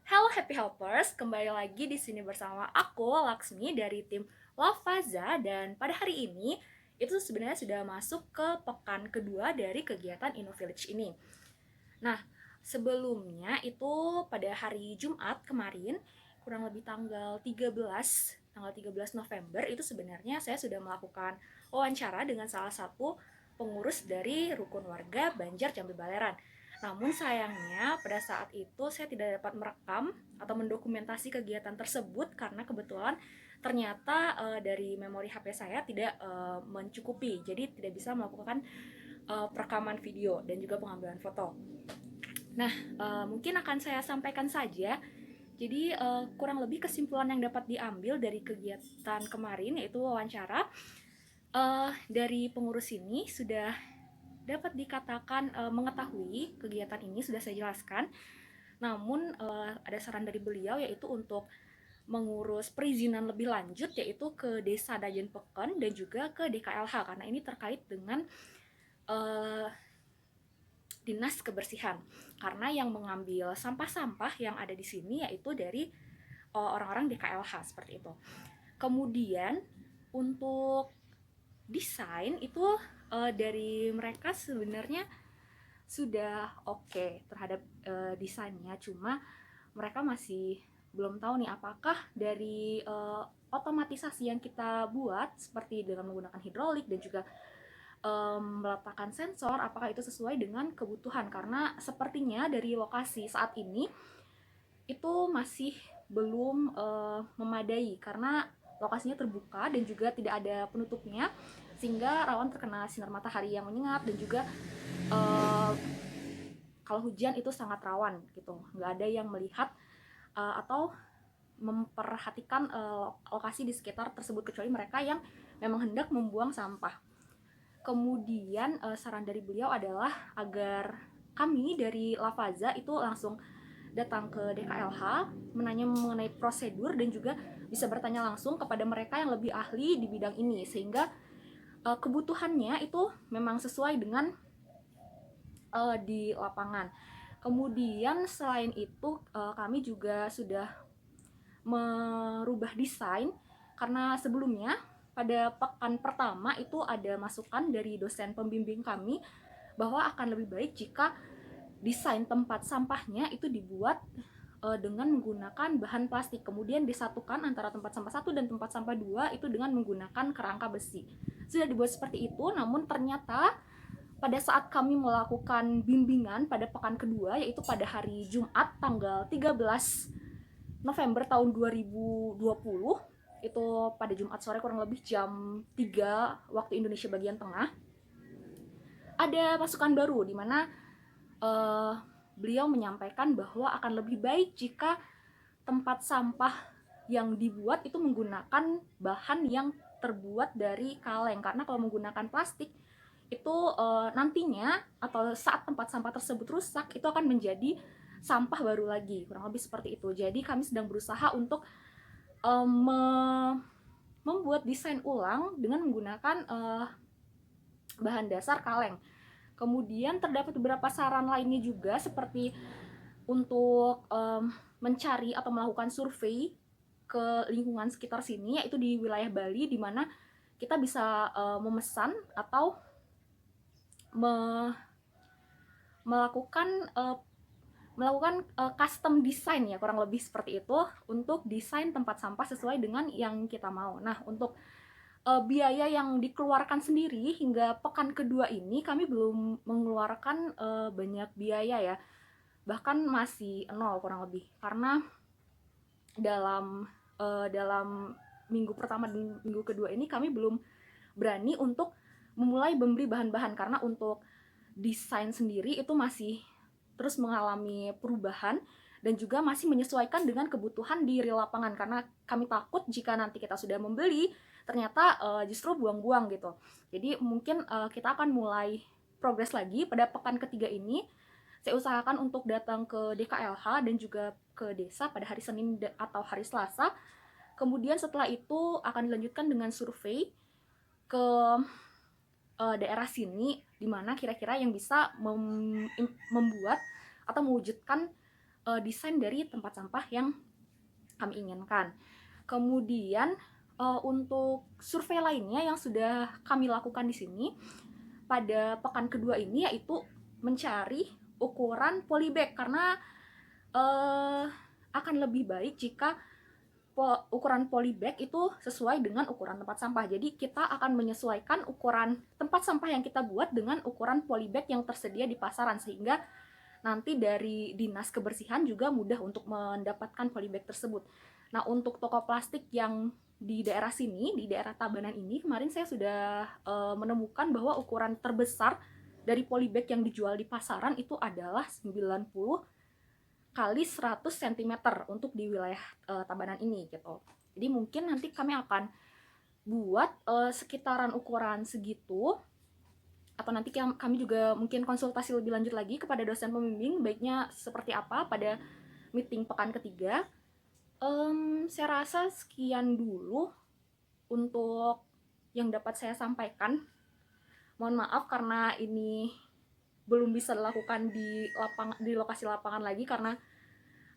Halo Happy Helpers, kembali lagi di sini bersama aku Laksmi dari tim Lavaza, dan pada hari ini itu sebenarnya sudah masuk ke pekan kedua dari kegiatan InnoVillage ini. Nah, sebelumnya itu pada hari Jumat kemarin, kurang lebih tanggal 13 November itu sebenarnya saya sudah melakukan wawancara dengan salah satu pengurus dari rukun warga Banjar Jambi Baleran. Namun sayangnya pada saat itu saya tidak dapat merekam atau mendokumentasi kegiatan tersebut karena kebetulan ternyata dari memori HP saya tidak mencukupi, jadi tidak bisa melakukan perekaman video dan juga pengambilan foto. Nah, mungkin akan saya sampaikan saja. Jadi kurang lebih kesimpulan yang dapat diambil dari kegiatan kemarin yaitu wawancara dari pengurus ini sudah dapat dikatakan mengetahui kegiatan ini sudah saya jelaskan. Namun ada saran dari beliau yaitu untuk mengurus perizinan lebih lanjut yaitu ke Desa Dajen Peken dan juga ke DKLH karena ini terkait dengan uh, dinas kebersihan, karena yang mengambil sampah-sampah yang ada di sini yaitu dari orang-orang DKLH seperti itu. Kemudian untuk desain itu dari mereka sebenarnya sudah oke terhadap desainnya, cuma mereka masih belum tahu nih apakah dari otomatisasi yang kita buat seperti dengan menggunakan hidrolik dan juga meletakkan sensor apakah itu sesuai dengan kebutuhan, karena sepertinya dari lokasi saat ini itu masih belum memadai karena lokasinya terbuka dan juga tidak ada penutupnya sehingga rawan terkena sinar matahari yang menyengat dan juga uh, kalau hujan itu sangat rawan gitu, nggak ada yang melihat atau memperhatikan lokasi di sekitar tersebut kecuali mereka yang memang hendak membuang sampah. Kemudian saran dari beliau adalah agar kami dari Lavaza itu langsung datang ke DKLH menanya mengenai prosedur dan juga bisa bertanya langsung kepada mereka yang lebih ahli di bidang ini sehingga kebutuhannya itu memang sesuai dengan di lapangan. Kemudian selain itu kami juga sudah merubah desain karena sebelumnya pada pekan pertama itu ada masukan dari dosen pembimbing kami bahwa akan lebih baik jika desain tempat sampahnya itu dibuat dengan menggunakan bahan plastik, kemudian disatukan antara tempat sampah satu dan tempat sampah dua itu dengan menggunakan kerangka besi. Sudah dibuat seperti itu, namun ternyata pada saat kami melakukan bimbingan pada pekan kedua yaitu pada hari Jumat tanggal 13 November tahun 2020 itu pada Jumat sore kurang lebih jam 3 waktu Indonesia bagian tengah ada masukan baru di mana beliau menyampaikan bahwa akan lebih baik jika tempat sampah yang dibuat itu menggunakan bahan yang terbuat dari kaleng, karena kalau menggunakan plastik itu nantinya atau saat tempat sampah tersebut rusak itu akan menjadi sampah baru lagi, kurang lebih seperti itu. Jadi kami sedang berusaha untuk membuat desain ulang dengan menggunakan bahan dasar kaleng. Kemudian terdapat beberapa saran lainnya juga seperti untuk mencari atau melakukan survei ke lingkungan sekitar sini yaitu di wilayah Bali di mana kita bisa memesan atau melakukan custom design ya kurang lebih seperti itu untuk desain tempat sampah sesuai dengan yang kita mau. Nah, untuk biaya yang dikeluarkan sendiri hingga pekan kedua ini kami belum mengeluarkan banyak biaya ya, bahkan masih nol kurang lebih, karena dalam minggu pertama dan minggu kedua ini kami belum berani untuk memulai membeli bahan-bahan karena untuk desain sendiri itu masih terus mengalami perubahan dan juga masih menyesuaikan dengan kebutuhan di real lapangan, karena kami takut jika nanti kita sudah membeli ternyata justru buang-buang gitu. Jadi mungkin kita akan mulai progres lagi pada pekan ketiga ini. Saya usahakan untuk datang ke DKLH dan juga ke desa pada hari Senin atau hari Selasa. Kemudian setelah itu akan dilanjutkan dengan survei ke daerah sini di mana kira-kira yang bisa membuat atau mewujudkan desain dari tempat sampah yang kami inginkan. Kemudian untuk survei lainnya yang sudah kami lakukan di sini pada pekan kedua ini yaitu mencari ukuran polybag, karena akan lebih baik jika ukuran polybag itu sesuai dengan ukuran tempat sampah. Jadi kita akan menyesuaikan ukuran tempat sampah yang kita buat dengan ukuran polybag yang tersedia di pasaran, sehingga nanti dari dinas kebersihan juga mudah untuk mendapatkan polybag tersebut. Nah, untuk toko plastik yang di daerah sini, di daerah Tabanan ini, kemarin saya sudah menemukan bahwa ukuran terbesar dari polybag yang dijual di pasaran itu adalah 90 kali 100 cm untuk di wilayah Tabanan ini gitu. Jadi mungkin nanti kami akan buat sekitaran ukuran segitu, atau nanti kami juga mungkin konsultasi lebih lanjut lagi kepada dosen pembimbing baiknya seperti apa pada meeting pekan ketiga. Saya rasa sekian dulu untuk yang dapat saya sampaikan. Mohon maaf karena ini belum bisa dilakukan di lokasi lapangan lagi, karena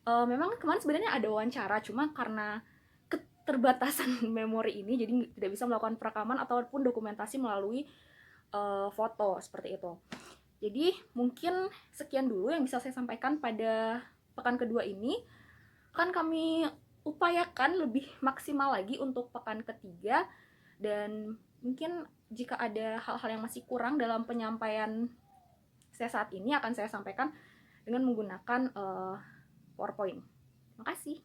memang kemarin sebenarnya ada wawancara, cuma karena keterbatasan memori ini jadi tidak bisa melakukan perekaman ataupun dokumentasi melalui foto seperti itu. Jadi mungkin sekian dulu yang bisa saya sampaikan pada pekan kedua ini. Akan kami upayakan lebih maksimal lagi untuk pekan ketiga, dan mungkin jika ada hal-hal yang masih kurang dalam penyampaian saya saat ini akan saya sampaikan dengan menggunakan PowerPoint. Terima kasih.